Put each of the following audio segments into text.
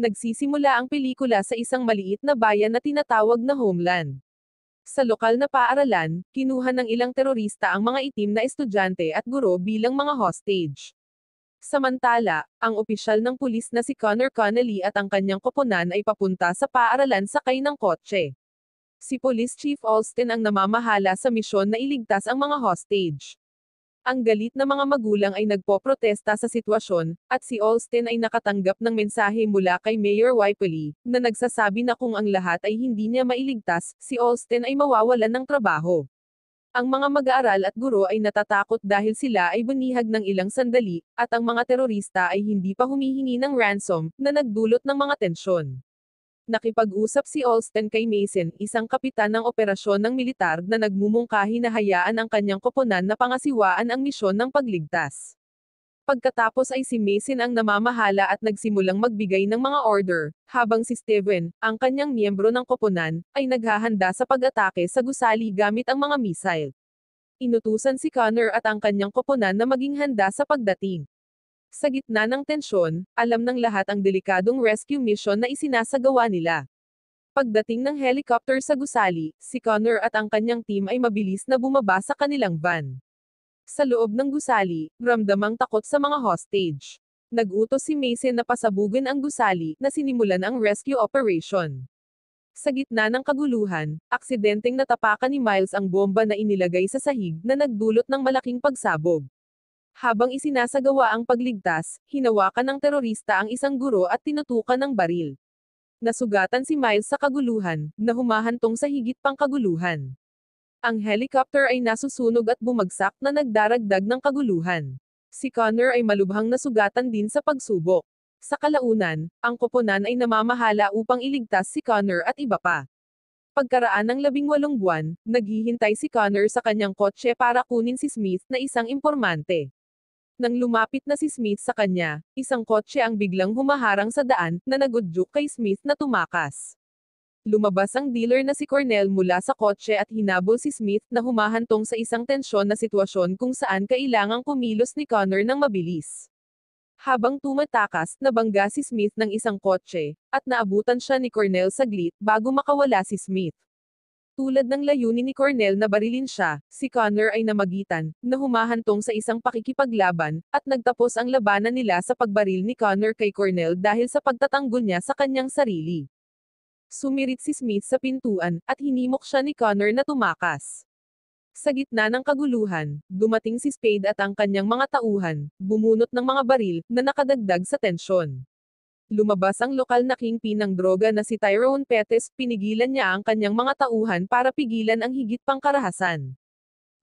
Nagsisimula ang pelikula sa isang maliit na bayan na tinatawag na Homeland. Sa lokal na paaralan, kinuha ng ilang terorista ang mga itim na estudyante at guro bilang mga hostage. Samantala, ang opisyal ng pulis na si Connor Connelly at ang kanyang koponan ay papunta sa paaralan sakay ng kotse. Si Police Chief Alston ang namamahala sa misyon na iligtas ang mga hostage. Ang galit na mga magulang ay nagpoprotesta sa sitwasyon, at si Alston ay nakatanggap ng mensahe mula kay Mayor Wipely, na nagsasabi na kung ang lahat ay hindi niya mailigtas, si Alston ay mawawalan ng trabaho. Ang mga mag-aaral at guro ay natatakot dahil sila ay bunihag ng ilang sandali, at ang mga terorista ay hindi pa humihingi ng ransom, na nagdulot ng mga tensyon. Nakipag-usap si Alston kay Mason, isang kapitan ng operasyon ng militar na nagmumungkahi na hayaan ang kanyang koponan na pangasiwaan ang misyon ng pagligtas. Pagkatapos ay si Mason ang namamahala at nagsimulang magbigay ng mga order, habang si Steven, ang kanyang miyembro ng koponan, ay naghahanda sa pag-atake sa gusali gamit ang mga missile. Inutusan si Connor at ang kanyang koponan na maging handa sa pagdating. Sa gitna ng tensyon, alam ng lahat ang delikadong rescue mission na isinasagawa nila. Pagdating ng helicopter sa gusali, si Connor at ang kanyang team ay mabilis na bumaba sa kanilang van. Sa loob ng gusali, ramdamang takot sa mga hostage. Nag-utos si Mason na pasabugin ang gusali, na sinimulan ang rescue operation. Sa gitna ng kaguluhan, aksidenteng natapakan ni Miles ang bomba na inilagay sa sahig na nagdulot ng malaking pagsabog. Habang isinasagawa ang pagligtas, hinawakan ng terorista ang isang guro at tinutukan ng baril. Nasugatan si Miles sa kaguluhan, na humahantong sa higit pang kaguluhan. Ang helicopter ay nasusunog at bumagsak na nagdaragdag ng kaguluhan. Si Connor ay malubhang nasugatan din sa pagsubok. Sa kalaunan, ang koponan ay namamahala upang iligtas si Connor at iba pa. Pagkaraan ng 18 buwan, naghihintay si Connor sa kanyang kotse para kunin si Smith na isang impormante. Nang lumapit na si Smith sa kanya, isang kotse ang biglang humaharang sa daan, na nagudyok kay Smith na tumakas. Lumabas ang dealer na si Cornell mula sa kotse at hinabol si Smith na humahantong sa isang tensyon na sitwasyon kung saan kailangang kumilos ni Connor ng mabilis. Habang tumatakas, nabangga si Smith ng isang kotse, at naabutan siya ni Cornell saglit bago makawala si Smith. Tulad ng layunin ni Cornell na barilin siya, si Connor ay namagitan, na humahantong sa isang pakikipaglaban, at nagtapos ang labanan nila sa pagbaril ni Connor kay Cornell dahil sa pagtatanggol niya sa kanyang sarili. Sumirit si Smith sa pintuan, at hinimok siya ni Connor na tumakas. Sa gitna ng kaguluhan, dumating si Spade at ang kanyang mga tauhan, bumunot ng mga baril, na nakadagdag sa tensyon. Lumabas ang lokal na kingpin ng droga na si Tyrone Pettis, pinigilan niya ang kanyang mga tauhan para pigilan ang higit pang karahasan.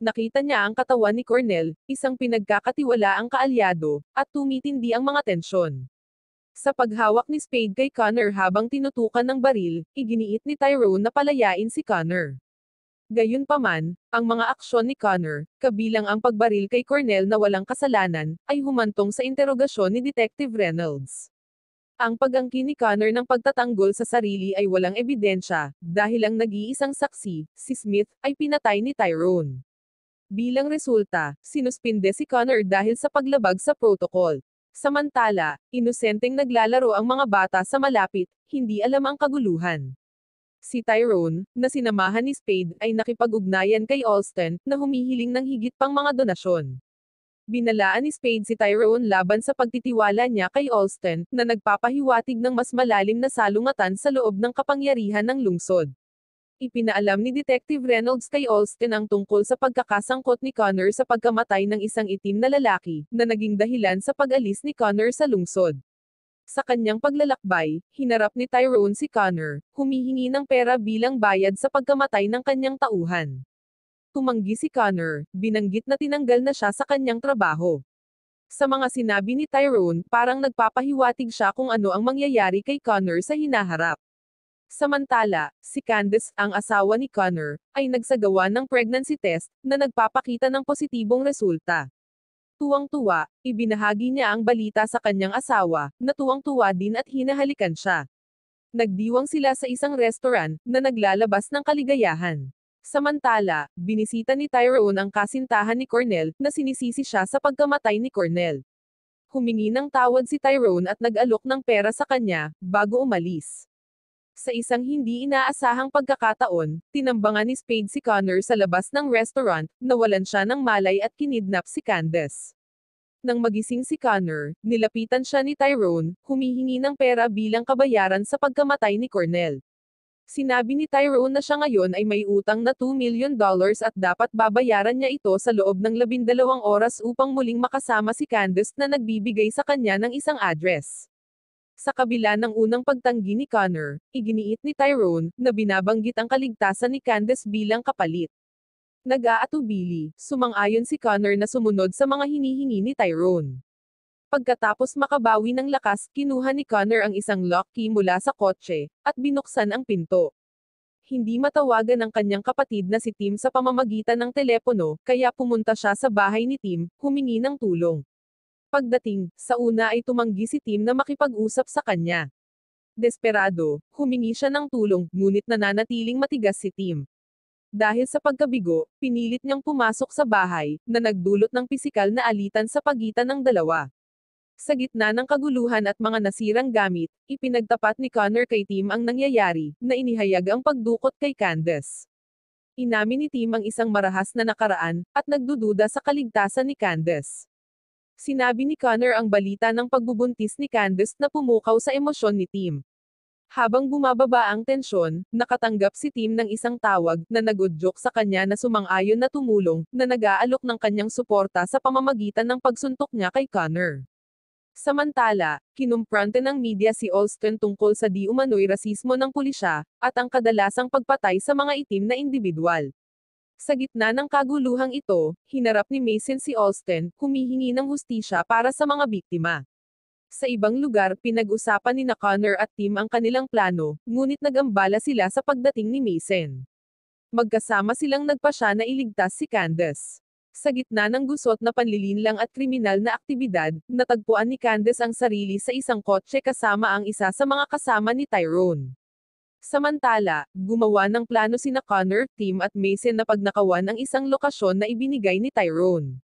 Nakita niya ang katawan ni Cornell, isang pinagkakatiwalaang kaalyado, at tumitindi ang mga tensyon. Sa paghawak ni Spade kay Connor habang tinutukan ng baril, iginiit ni Tyrone na palayain si Connor. Gayunpaman, ang mga aksyon ni Connor, kabilang ang pagbaril kay Cornell na walang kasalanan, ay humantong sa interogasyon ni Detective Reynolds. Ang pag-angkin ni Connor ng pagtatanggol sa sarili ay walang ebidensya, dahil ang nag-iisang saksi, si Smith, ay pinatay ni Tyrone. Bilang resulta, sinuspinde si Connor dahil sa paglabag sa protocol. Samantala, inosenteng naglalaro ang mga bata sa malapit, hindi alam ang kaguluhan. Si Tyrone, na sinamahan ni Spade, ay nakipag-ugnayan kay Alston, na humihiling ng higit pang mga donasyon. Binalaan ni Spade si Tyrone laban sa pagtitiwala niya kay Alston, na nagpapahiwatig ng mas malalim na salungatan sa loob ng kapangyarihan ng lungsod. Ipinaalam ni Detective Reynolds kay Alston ang tungkol sa pagkakasangkot ni Connor sa pagkamatay ng isang itim na lalaki, na naging dahilan sa pag-alis ni Connor sa lungsod. Sa kanyang paglalakbay, hinarap ni Tyrone si Connor, humihingi ng pera bilang bayad sa pagkamatay ng kanyang tauhan. Tumanggi si Connor, binanggit na tinanggal na siya sa kanyang trabaho. Sa mga sinabi ni Tyrone, parang nagpapahiwatig siya kung ano ang mangyayari kay Connor sa hinaharap. Samantala, si Candace, ang asawa ni Connor, ay nagsagawa ng pregnancy test, na nagpapakita ng positibong resulta. Tuwang-tuwa, ibinahagi niya ang balita sa kanyang asawa, na tuwang-tuwa din at hinahalikan siya. Nagdiwang sila sa isang restaurant, na naglalabas ng kaligayahan. Samantala, binisita ni Tyrone ang kasintahan ni Cornell, na sinisisi siya sa pagkamatay ni Cornell. humingi ng tawad si Tyrone at nag-alok ng pera sa kanya, bago umalis. Sa isang hindi inaasahang pagkakataon, tinambangan ni Spade si Connor sa labas ng restaurant, nawalan siya ng malay at kinidnap si Candace. Nang magising si Connor, nilapitan siya ni Tyrone, humihingi ng pera bilang kabayaran sa pagkamatay ni Cornell. Sinabi ni Tyrone na siya ngayon ay may utang na $2 million at dapat babayaran niya ito sa loob ng 12 oras upang muling makasama si Candace na nagbibigay sa kanya ng isang address. Sa kabila ng unang pagtanggi ni Connor, iginiit ni Tyrone na binabanggit ang kaligtasan ni Candace bilang kapalit. Nag-aatubili, sumang-ayon si Connor na sumunod sa mga hinihingi ni Tyrone. Pagkatapos makabawi ng lakas, kinuha ni Connor ang isang lock key mula sa kotse, at binuksan ang pinto. Hindi matawagan ang kanyang kapatid na si Tim sa pamamagitan ng telepono, kaya pumunta siya sa bahay ni Tim, humingi ng tulong. Pagdating, sa una ay tumanggi si Tim na makipag-usap sa kanya. Desperado, humingi siya ng tulong, ngunit nananatiling matigas si Tim. Dahil sa pagkabigo, pinilit niyang pumasok sa bahay, na nagdulot ng pisikal na alitan sa pagitan ng dalawa. Sa gitna ng kaguluhan at mga nasirang gamit, ipinagtapat ni Connor kay Tim ang nangyayari, na inihayag ang pagdukot kay Candace. Inamin ni Tim ang isang marahas na nakaraan, at nagdududa sa kaligtasan ni Candace. Sinabi ni Connor ang balita ng pagbubuntis ni Candace na pumukaw sa emosyon ni Tim. Habang bumababa ang tensyon, nakatanggap si Tim ng isang tawag na nag-udyok sa kanya na sumang-ayon na tumulong, na nag-aalok ng kanyang suporta sa pamamagitan ng pagsuntok niya kay Connor. Samantala, kinumpronte ng media si Alston tungkol sa di umano'y rasismo ng pulisya, at ang kadalasang pagpatay sa mga itim na individual. Sa gitna ng kaguluhang ito, hinarap ni Mason si Alston, humihingi ng hustisya para sa mga biktima. Sa ibang lugar, pinag-usapan ni Connor at Tim ang kanilang plano, ngunit nagambala sila sa pagdating ni Mason. Magkasama silang nagpasya na iligtas si Candace. Sa gitna ng gusot na panlilinlang at kriminal na aktibidad, natagpuan ni Candace ang sarili sa isang kotse kasama ang isa sa mga kasama ni Tyrone. Samantala, gumawa ng plano sina Connor, Tim at Mason na pagnakawan ang isang lokasyon na ibinigay ni Tyrone.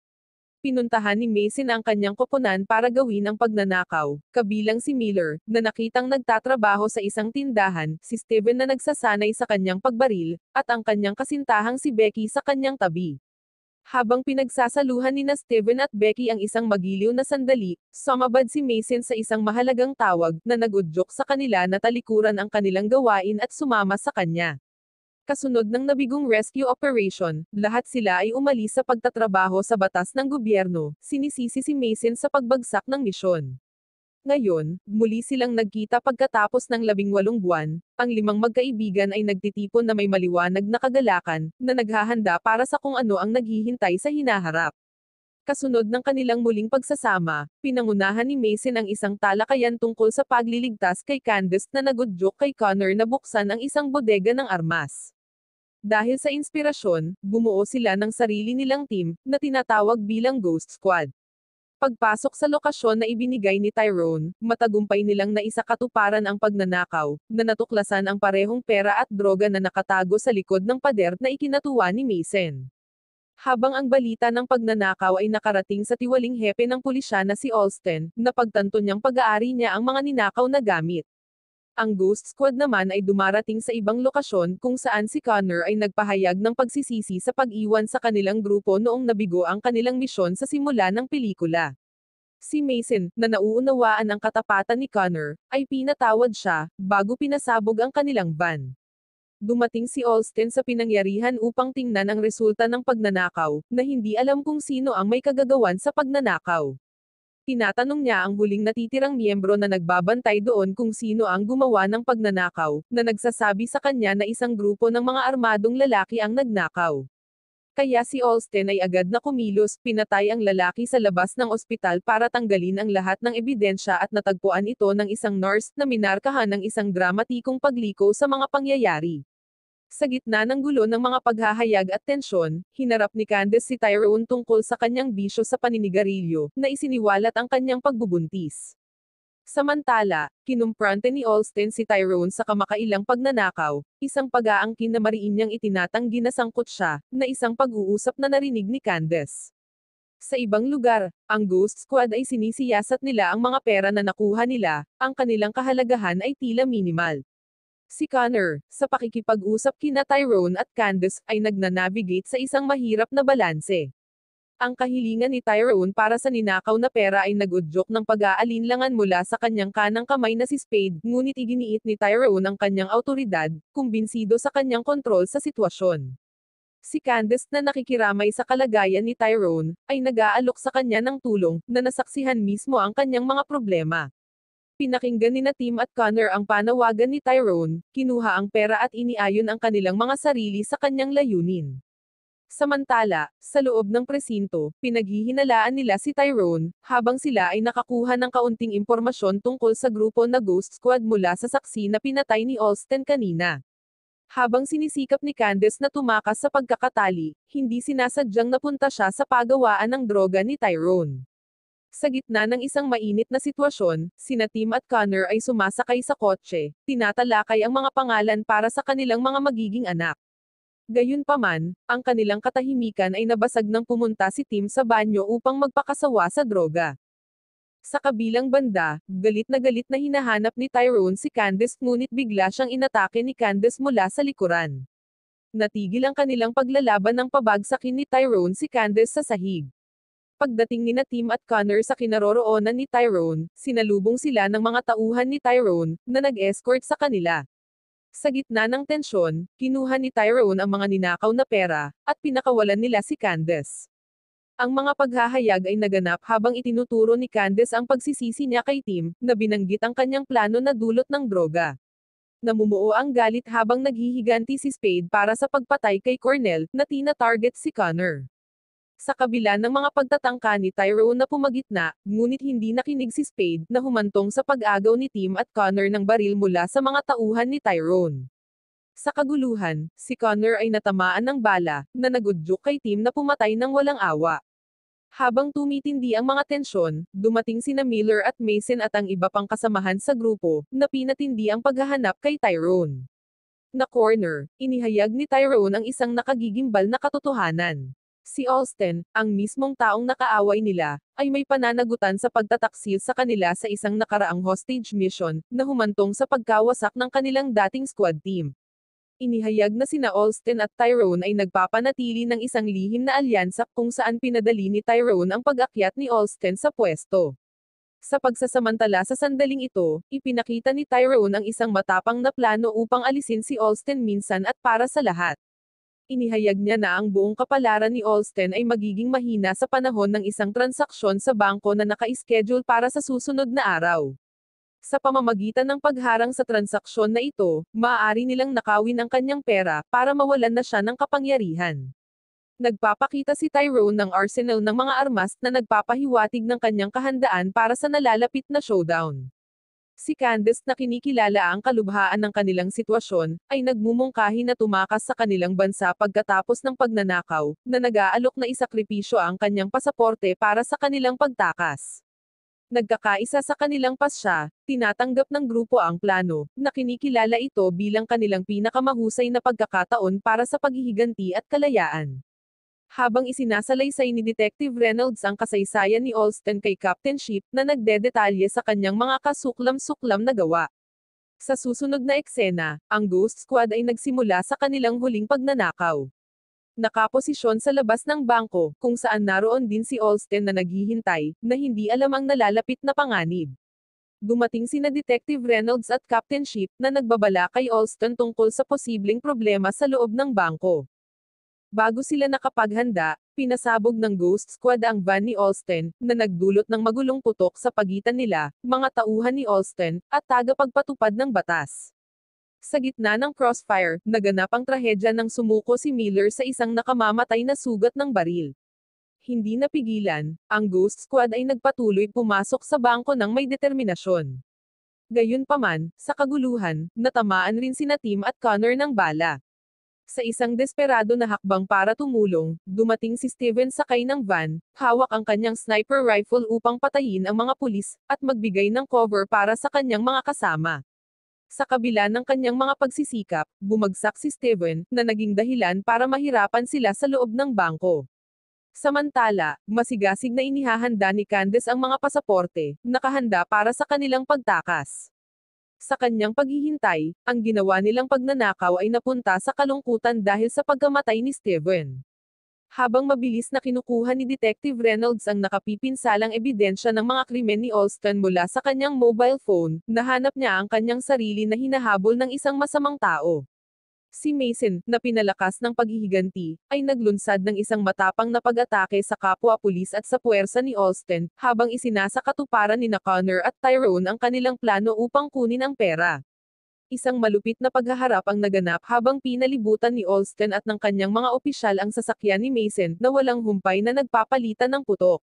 Pinuntahan ni Mason ang kanyang koponan para gawin ang pagnanakaw, kabilang si Miller, na nakitang nagtatrabaho sa isang tindahan, si Steven na nagsasanay sa kanyang pagbaril, at ang kanyang kasintahang si Becky sa kanyang tabi. Habang pinagsasaluhan ni Steven at Becky ang isang magiliw na sandali, sumabad si Mason sa isang mahalagang tawag na nag-udyok sa kanila na talikuran ang kanilang gawain at sumama sa kanya. Kasunod ng nabigong rescue operation, lahat sila ay umalis sa pagtatrabaho sa batas ng gobyerno, sinisisi si Mason sa pagbagsak ng misyon. Ngayon, muli silang nagkita pagkatapos ng 18 buwan, ang 5 magkaibigan ay nagtitipon na may maliwanag na kagalakan, na naghahanda para sa kung ano ang naghihintay sa hinaharap. Kasunod ng kanilang muling pagsasama, pinangunahan ni Mason ang isang talakayan tungkol sa pagliligtas kay Candace na nagudyok kay Connor na buksan ang isang bodega ng armas. Dahil sa inspirasyon, bumuo sila ng sarili nilang team, na tinatawag bilang Ghost Squad. Pagpasok sa lokasyon na ibinigay ni Tyrone, matagumpay nilang naisakatuparan ang pagnanakaw, na natuklasan ang parehong pera at droga na nakatago sa likod ng pader na ikinatuwa ni Mason. Habang ang balita ng pagnanakaw ay nakarating sa tiwaling hepe ng pulisya na si Alston, napagtanto niyang pag-aari niya ang mga ninakaw na gamit. Ang Ghost Squad naman ay dumarating sa ibang lokasyon kung saan si Connor ay nagpahayag ng pagsisisi sa pag-iwan sa kanilang grupo noong nabigo ang kanilang misyon sa simula ng pelikula. Si Mason, na nauunawaan ang katapatan ni Connor, ay pinatawad siya, bago pinasabog ang kanilang van. Dumating si Alston sa pinangyarihan upang tingnan ang resulta ng pagnanakaw, na hindi alam kung sino ang may kagagawan sa pagnanakaw. Tinatanong niya ang huling natitirang miyembro na nagbabantay doon kung sino ang gumawa ng pagnanakaw, na nagsasabi sa kanya na isang grupo ng mga armadong lalaki ang nagnakaw. Kaya si Alston ay agad na kumilos, pinatay ang lalaki sa labas ng ospital para tanggalin ang lahat ng ebidensya at natagpuan ito ng isang nurse na minarkahan ng isang dramatikong pagliko sa mga pangyayari. Sa gitna ng gulo ng mga paghahayag at tensyon, hinarap ni Candace si Tyrone tungkol sa kanyang bisyo sa paninigarilyo, na isiniwalat ang kanyang pagbubuntis. Samantala, kinumpronte ni Alston si Tyrone sa kamakailang pagnanakaw, isang pag-aangkin na mariin niyang itinatanggi na sangkot siya, na isang pag-uusap na narinig ni Candace. Sa ibang lugar, ang Ghost Squad ay sinisiyasat nila ang mga pera na nakuha nila, ang kanilang kahalagahan ay tila minimal. Si Connor, sa pakikipag-usap kina Tyrone at Candace, ay nagnanavigate sa isang mahirap na balanse. Ang kahilingan ni Tyrone para sa ninakaw na pera ay nag-udyok ng pag-aalinlangan mula sa kanyang kanang kamay na si Spade, ngunit iginiit ni Tyrone ang kanyang awtoridad, kumbinsido sa kanyang kontrol sa sitwasyon. Si Candace na nakikiramay sa kalagayan ni Tyrone, ay nag-aalok sa kanya ng tulong, na nasaksihan mismo ang kanyang mga problema. Pinakinggan ni na Tim at Connor ang panawagan ni Tyrone, kinuha ang pera at iniayon ang kanilang mga sarili sa kanyang layunin. Samantala, sa loob ng presinto, pinaghihinalaan nila si Tyrone, habang sila ay nakakuha ng kaunting impormasyon tungkol sa grupo na Ghost Squad mula sa saksi na pinatay ni Alston kanina. Habang sinisikap ni Candace na tumakas sa pagkakatali, hindi sinasadyang napunta siya sa pagawaan ng droga ni Tyrone. Sa gitna ng isang mainit na sitwasyon, sina Tim at Connor ay sumasakay sa kotse, tinatalakay ang mga pangalan para sa kanilang mga magiging anak. Gayunpaman, ang kanilang katahimikan ay nabasag nang pumunta si Tim sa banyo upang magpakasawa sa droga. Sa kabilang banda, galit na hinahanap ni Tyrone si Candace ngunit bigla siyang inatake ni Candace mula sa likuran. Natigil ang kanilang paglalaban ng pabagsakin ni Tyrone si Candace sa sahig. Pagdating ni na Tim at Connor sa kinaroroonan ni Tyrone, sinalubong sila ng mga tauhan ni Tyrone, na nag-escort sa kanila. Sa gitna ng tensyon, kinuha ni Tyrone ang mga ninakaw na pera, at pinakawalan nila si Candace. Ang mga paghahayag ay naganap habang itinuturo ni Candace ang pagsisisi niya kay Tim, na binanggit ang kanyang plano na dulot ng droga. Namumuo ang galit habang naghihiganti si Spade para sa pagpatay kay Cornell, na tina-target si Connor. Sa kabila ng mga pagtatangka ni Tyrone na pumagitna, ngunit hindi nakinig si Spade, na humantong sa pag-agaw ni Tim at Connor ng baril mula sa mga tauhan ni Tyrone. Sa kaguluhan, si Connor ay natamaan ng bala, na nagudyok kay Tim na pumatay ng walang awa. Habang tumitindi ang mga tensyon, dumating sina Miller at Mason at ang iba pang kasamahan sa grupo, na pinatindi ang paghahanap kay Tyrone. Na corner, inihayag ni Tyrone ang isang nakagigimbal na katotohanan. Si Alston, ang mismong taong nakaaway nila, ay may pananagutan sa pagtataksil sa kanila sa isang nakaraang hostage mission, na humantong sa pagkawasak ng kanilang dating squad team. Inihayag na sina Alston at Tyrone ay nagpapanatili ng isang lihim na alyansa kung saan pinadali ni Tyrone ang pag-akyat ni Alston sa pwesto. Sa pagsasamantala sa sandaling ito, ipinakita ni Tyrone ang isang matapang na plano upang alisin si Alston minsan at para sa lahat. Inihayag niya na ang buong kapalaran ni Alston ay magiging mahina sa panahon ng isang transaksyon sa bangko na naka-schedule para sa susunod na araw. Sa pamamagitan ng pagharang sa transaksyon na ito, maaari nilang nakawin ang kanyang pera, para mawalan na siya ng kapangyarihan. Nagpapakita si Tyrone ng arsenal ng mga armas na nagpapahiwatig ng kanyang kahandaan para sa nalalapit na showdown. Si Candace na kinikilala ang kalubhaan ng kanilang sitwasyon, ay nagmumungkahi na tumakas sa kanilang bansa pagkatapos ng pagnanakaw, na nag-aalok na isakripisyo ang kanyang pasaporte para sa kanilang pagtakas. Nagkakaisa sa kanilang pasya, tinatanggap ng grupo ang plano, na kinikilala ito bilang kanilang pinakamahusay na pagkakataon para sa paghihiganti at kalayaan. Habang isinasalaysay ni Detective Reynolds ang kasaysayan ni Alston kay Captain Sheep, na nagdedetalye sa kanyang mga kasuklam-suklam na gawa. Sa susunod na eksena, ang Ghost Squad ay nagsimula sa kanilang huling pagnanakaw. Nakaposisyon sa labas ng bangko, kung saan naroon din si Alston na naghihintay, na hindi alam ang nalalapit na panganib. Dumating sina Detective Reynolds at Captain Sheep, na nagbabala kay Alston tungkol sa posibleng problema sa loob ng bangko. Bago sila nakapaghanda, pinasabog ng Ghost Squad ang van ni Alston, na nagdulot ng magulong putok sa pagitan nila, mga tauhan ni Alston, at tagapagpatupad ng batas. Sa gitna ng crossfire, naganap ang trahedya nang sumuko si Miller sa isang nakamamatay na sugat ng baril. Hindi napigilan, ang Ghost Squad ay nagpatuloy pumasok sa bangko ng may determinasyon. Gayunpaman, sa kaguluhan, natamaan rin sina Tim at Connor ng bala. Sa isang desperado na hakbang para tumulong, dumating si Steven sakay ng van, hawak ang kanyang sniper rifle upang patayin ang mga pulis, at magbigay ng cover para sa kanyang mga kasama. Sa kabila ng kanyang mga pagsisikap, bumagsak si Steven, na naging dahilan para mahirapan sila sa loob ng bangko. Samantala, masigasig na inihahanda ni Candace ang mga pasaporte, nakahanda para sa kanilang pagtakas. Sa kanyang paghihintay, ang ginawa nilang pagnanakaw ay napunta sa kalungkutan dahil sa pagkamatay ni Steven. Habang mabilis na kinukuha ni Detective Reynolds ang nakapipinsalang ebidensya ng mga krimen ni Alston mula sa kanyang mobile phone, nahanap niya ang kanyang sarili na hinahabol ng isang masamang tao. Si Mason, na pinalakas ng paghihiganti, ay naglunsad ng isang matapang na pag-atake sa kapwa-pulis at sa puwersa ni Alston, habang isinasakatuparan ni Connor at Tyrone ang kanilang plano upang kunin ang pera. Isang malupit na paghaharap ang naganap habang pinalibutan ni Alston at ng kanyang mga opisyal ang sasakyan ni Mason na walang humpay na nagpapalitan ng putok.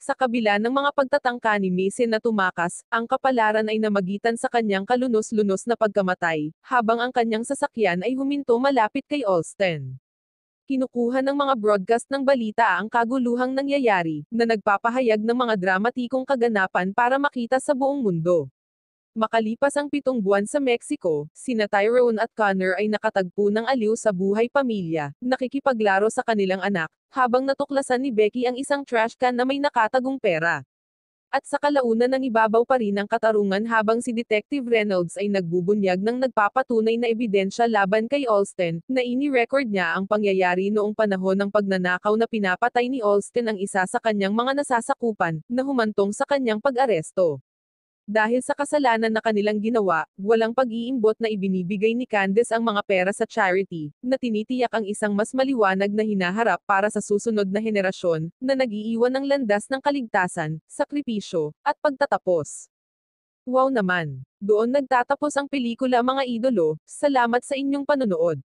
Sa kabila ng mga pagtatangka ni Mason na tumakas, ang kapalaran ay namagitan sa kanyang kalunos-lunos na pagkamatay, habang ang kanyang sasakyan ay huminto malapit kay Alston. Kinukuha ng mga broadcast ng balita ang kaguluhang nangyayari, na nagpapahayag ng mga dramatikong kaganapan para makita sa buong mundo. Makalipas ang 7 buwan sa Mexico, sina Tyrone at Connor ay nakatagpo ng aliw sa buhay pamilya, nakikipaglaro sa kanilang anak, habang natuklasan ni Becky ang isang trash can na may nakatagong pera. At sa kalaunan ng ibabaw pa rin ang katarungan habang si Detective Reynolds ay nagbubunyag ng nagpapatunay na ebidensya laban kay Alston, na ini-record niya ang pangyayari noong panahon ng pagnanakaw na pinapatay ni Alston ang isa sa kanyang mga nasasakupan, na humantong sa kanyang pag-aresto. Dahil sa kasalanan na kanilang ginawa, walang pag-iimbot na ibinibigay ni Candace ang mga pera sa charity, na tinitiyak ang isang mas maliwanag na hinaharap para sa susunod na henerasyon, na nag-iiwan ng landas ng kaligtasan, sakripisyo, at pagtatapos. Wow naman! Doon nagtatapos ang pelikula mga idolo, salamat sa inyong panonood.